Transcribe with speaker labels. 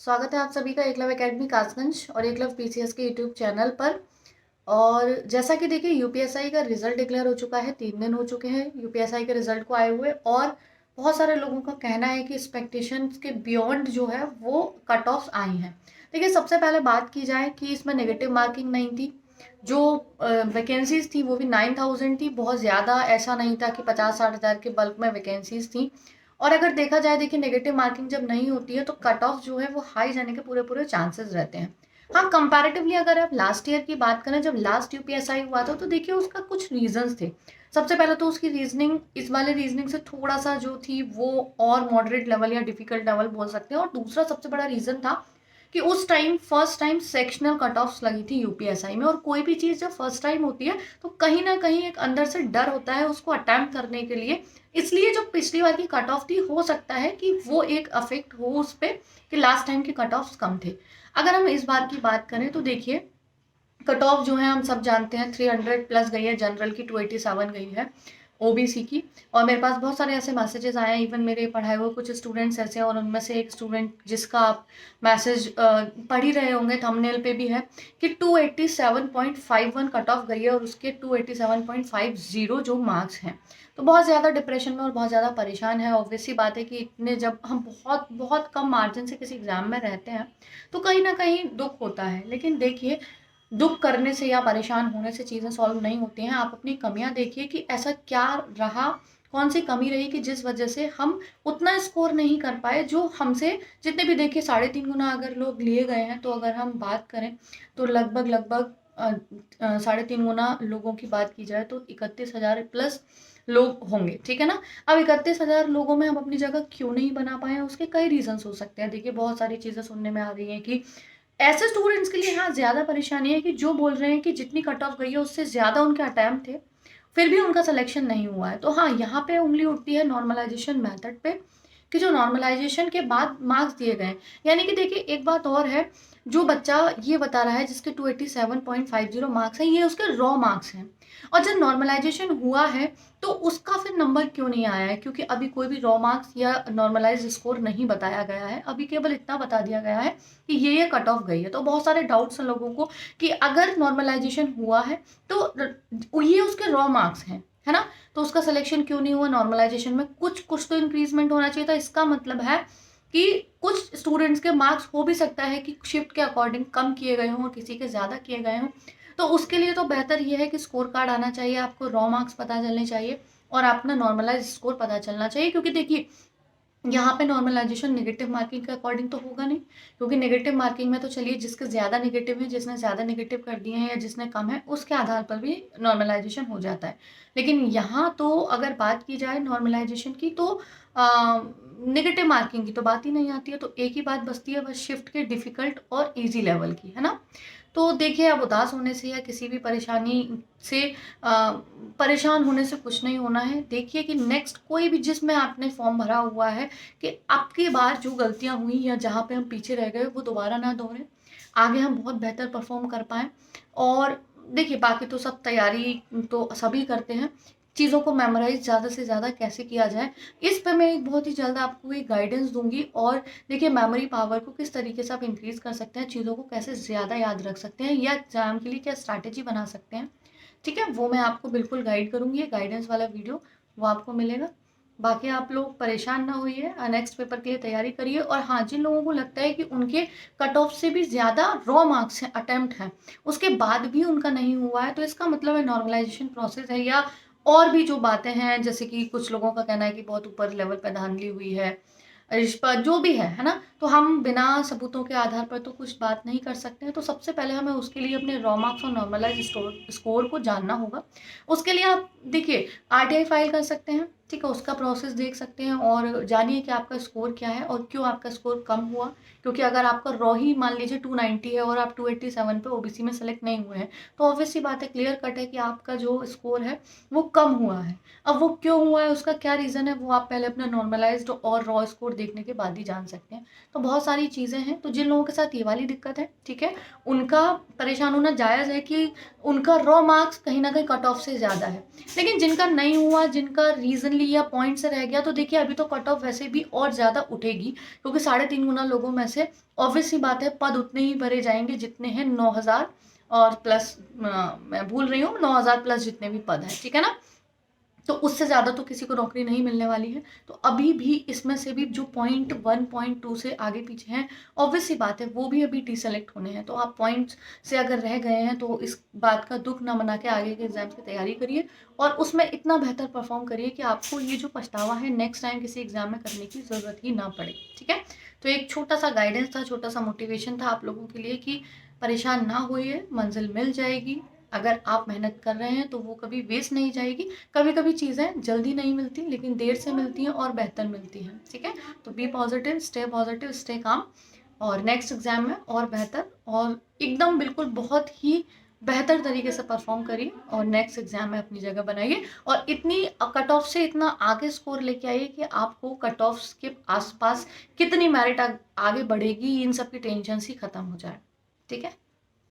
Speaker 1: स्वागत है आप सभी का एकलव्य एकेडमी कासगंज और एकलव्य पीसीएस के यूट्यूब चैनल पर। और जैसा कि देखिए यूपीएसआई का रिजल्ट डिक्लेयर हो चुका है, 3 दिन हो चुके हैं यूपीएसआई के रिजल्ट को आए हुए। और बहुत सारे लोगों का कहना है कि एक्सपेक्टेशंस के बियॉन्ड जो है वो कट ऑफ्स आई हैं। देखिए सबसे पहले बात की जाए कि इसमें नेगेटिव मार्किंग नहीं थी। जो वैकेंसीज थी वो भी 9,000 थी, बहुत ज़्यादा ऐसा नहीं था कि 50-60 हज़ार के बल्क में वैकेंसीज थी। और अगर देखा जाए, देखिए नेगेटिव मार्किंग जब नहीं होती है तो कट ऑफ जो है वो हाई जाने के पूरे पूरे चांसेस रहते हैं। हाँ, कंपैरेटिवली अगर आप लास्ट ईयर की बात करें, जब लास्ट यूपीएसआई हुआ था, तो देखिए उसका कुछ रीजंस थे। सबसे पहले तो उसकी रीजनिंग इस वाले रीजनिंग से थोड़ा सा जो थी वो और मॉडरेट लेवल या डिफिकल्ट लेवल बोल सकते हैं। और दूसरा सबसे बड़ा रीजन था कि उस time first time sectional cut offs लगी थी यूपीएसआई में। और कोई भी चीज़ जब फर्स्ट टाइम होती है तो कहीं ना कहीं एक अंदर से डर होता है उसको अटेम्प्ट करने के लिए। इसलिए जो पिछली बार की कट ऑफ थी, हो सकता है कि वो एक अफेक्ट हो उस पर कि लास्ट टाइम के कट ऑफ्स कम थे। अगर हम इस बार की बात करें तो देखिए कट ऑफ जो है हम सब जानते हैं 300 प्लस गई है, जनरल की 287 गई है, ओबीसी की। और मेरे पास बहुत सारे ऐसे मैसेजेस आए हैं, इवन मेरे पढ़ाए हुए कुछ स्टूडेंट्स ऐसे हैं, और उनमें से एक स्टूडेंट जिसका आप मैसेज पढ़ ही रहे होंगे, थंबनेल पे भी है, कि 287.51 कट ऑफ गई है और उसके 287.50 जो मार्क्स हैं। तो बहुत ज़्यादा डिप्रेशन में और बहुत ज़्यादा परेशान है। ऑब्वियसली बात है कि इतने जब हम बहुत बहुत कम मार्जिन से किसी एग्ज़ाम में रहते हैं तो कहीं ना कहीं दुख होता है। लेकिन देखिए, दुख करने से या परेशान होने से चीज़ें सॉल्व नहीं होती हैं। आप अपनी कमियां देखिए कि ऐसा क्या रहा, कौन सी कमी रही कि जिस वजह से हम उतना स्कोर नहीं कर पाए जो हमसे, जितने भी देखिए 3.5 गुना अगर लोग लिए गए हैं, तो अगर हम बात करें तो लगभग लगभग 3.5 गुना लोगों की बात की जाए तो 31,000 प्लस लोग होंगे, ठीक है ना। अब 31,000 लोगों में हम अपनी जगह क्यों नहीं बना पाए, उसके कई रीजंस हो सकते हैं। देखिए बहुत सारी चीज़ें सुनने में आ रही हैं कि ऐसे स्टूडेंट्स के लिए हाँ ज़्यादा परेशानी है कि जो बोल रहे हैं कि जितनी कट ऑफ गई है उससे ज़्यादा उनके अटैम्प्ट थे, फिर भी उनका सिलेक्शन नहीं हुआ है। तो हाँ, यहाँ पे उंगली उठती है नॉर्मलाइजेशन मेथड पे, कि जो नॉर्मलाइजेशन के बाद मार्क्स दिए गए। यानी कि देखिए एक बात और है, जो बच्चा ये बता रहा है जिसके 287.50 मार्क्स हैं, ये उसके रॉ मार्क्स हैं। और जब नॉर्मलाइजेशन हुआ है तो उसका फिर नंबर क्यों नहीं आया है, क्योंकि अभी कोई भी रॉ मार्क्स या नॉर्मलाइज स्कोर नहीं बताया गया है। अभी केवल इतना बता दिया गया है कि ये कट ऑफ गई है। तो बहुत सारे डाउट्स हैं लोगों को कि अगर नॉर्मलाइजेशन हुआ है तो ये उसके रॉ मार्क्स हैं, है ना, तो उसका सिलेक्शन क्यों नहीं हुआ नॉर्मलाइजेशन में। कुछ कुछ तो इंक्रीजमेंट होना चाहिए था। इसका मतलब है कि कुछ स्टूडेंट्स के मार्क्स हो भी सकता है कि शिफ्ट के अकॉर्डिंग कम किए गए हों और किसी के ज़्यादा किए गए हों। तो उसके लिए तो बेहतर ये है कि स्कोर कार्ड आना चाहिए, आपको रॉ मार्क्स पता चलने चाहिए और अपना नॉर्मलाइज स्कोर पता चलना चाहिए। क्योंकि देखिए यहाँ पे नॉर्मलाइजेशन नेगेटिव मार्किंग के अकॉर्डिंग तो होगा नहीं, क्योंकि नेगेटिव मार्किंग में तो चलिए जिसके ज़्यादा नेगेटिव है, जिसने ज़्यादा नेगेटिव कर दिए हैं या जिसने कम है, उसके आधार पर भी नॉर्मलाइजेशन हो जाता है। लेकिन यहाँ तो अगर बात की जाए नॉर्मलाइजेशन की तो नेगेटिव मार्किंग की तो बात ही नहीं आती है। तो एक ही बात बचती है बस शिफ्ट के डिफ़िकल्ट और ईजी लेवल की, है ना। तो देखिए अब उदास होने से या किसी भी परेशानी से परेशान होने से कुछ नहीं होना है। देखिए कि नेक्स्ट कोई भी जिसमें आपने फॉर्म भरा हुआ है, कि अब की बार जो गलतियां हुई या जहाँ पे हम पीछे रह गए वो दोबारा ना दोहरे, आगे हम बहुत बेहतर परफॉर्म कर पाएँ। और देखिए बाकी तो सब तैयारी तो सभी करते हैं, चीज़ों को मेमोराइज ज़्यादा से ज़्यादा कैसे किया जाए, इस पे मैं एक बहुत ही जल्द आपको एक गाइडेंस दूंगी। और देखिए मेमोरी पावर को किस तरीके से आप इंक्रीज़ कर सकते हैं, चीज़ों को कैसे ज़्यादा याद रख सकते हैं, या एग्ज़ाम के लिए क्या स्ट्रैटेजी बना सकते हैं, ठीक है, वो मैं आपको बिल्कुल गाइड करूँगी। ये गाइडेंस वाला वीडियो वो आपको मिलेगा। बाकी आप लोग परेशान ना होइए, नेक्स्ट पेपर के लिए तैयारी करिए। और हाँ, जिन लोगों को लगता है कि उनके कट ऑफ से भी ज़्यादा रॉ मार्क्स हैं, अटेम्प्ट हैं, उसके बाद भी उनका नहीं हुआ है, तो इसका मतलब है नॉर्मलाइजेशन प्रोसेस है, या और भी जो बातें हैं, जैसे कि कुछ लोगों का कहना है कि बहुत ऊपर लेवल पे धांधली हुई है, रिश्वत जो भी है ना। तो हम बिना सबूतों के आधार पर तो कुछ बात नहीं कर सकते हैं। तो सबसे पहले हमें उसके लिए अपने रॉ मार्क्स और नॉर्मलाइज स्कोर को जानना होगा। उसके लिए आप देखिए आरटीआई फाइल कर सकते हैं, ठीक है, उसका प्रोसेस देख सकते हैं और जानिए कि आपका स्कोर क्या है और क्यों आपका स्कोर कम हुआ। क्योंकि अगर आपका रॉ ही मान लीजिए 290 है और आप 287 पे ओबीसी में सेलेक्ट नहीं हुए हैं, तो ऑब्वियसली बात है, क्लियर कट है कि आपका जो स्कोर है वो कम हुआ है। अब वो क्यों हुआ है, उसका क्या रीज़न है, वो आप पहले अपना नॉर्मलाइज्ड और रॉ स्कोर देखने के बाद ही जान सकते हैं। तो बहुत सारी चीज़ें हैं। तो जिन लोगों के साथ ये वाली दिक्कत है, ठीक है, उनका परेशान होना जायज़ है कि उनका रॉ मार्क्स कहीं ना कहीं कट ऑफ से ज़्यादा है। लेकिन जिनका नहीं हुआ, जिनका रीज़न ली या पॉइंट से रह गया तो देखिए अभी तो कट ऑफ वैसे भी और ज़्यादा उठेगी, क्योंकि 3.5 गुना लोगों में से ऑब्वियस सी बात है पद उतने ही भरे जाएंगे जितने हैं 9,000 और प्लस, मैं भूल रही हूँ, 9,000 प्लस जितने भी पद हैं, ठीक है ना। तो उससे ज़्यादा तो किसी को नौकरी नहीं मिलने वाली है। तो अभी भी इसमें से भी जो पॉइंट 1 पॉइंट 2 से आगे पीछे हैं, ऑब्वियस सी बात है वो भी अभी डिसेलेक्ट होने हैं। तो आप पॉइंट्स से अगर रह गए हैं तो इस बात का दुख ना मना के आगे के एग्जाम्स की तैयारी करिए और उसमें इतना बेहतर परफॉर्म करिए कि आपको ये जो पछतावा है नेक्स्ट टाइम किसी एग्जाम में करने की ज़रूरत ही ना पड़े, ठीक है। तो एक छोटा सा गाइडेंस था, छोटा सा मोटिवेशन था आप लोगों के लिए कि परेशान ना होइए, मंजिल मिल जाएगी। अगर आप मेहनत कर रहे हैं तो वो कभी वेस्ट नहीं जाएगी। कभी कभी चीज़ें जल्दी नहीं मिलती लेकिन देर से मिलती हैं और बेहतर मिलती हैं, ठीक है। तो बी पॉजिटिव, स्टे काम और नेक्स्ट एग्जाम में और बेहतर और एकदम बिल्कुल बहुत ही बेहतर तरीके से परफॉर्म करिए और नेक्स्ट एग्जाम में अपनी जगह बनाइए और इतनी कट ऑफ से इतना आगे स्कोर लेके आइए कि आपको कट ऑफ के आसपास कितनी मेरिट आगे बढ़ेगी इन सब की टेंशन ही खत्म हो जाए, ठीक है।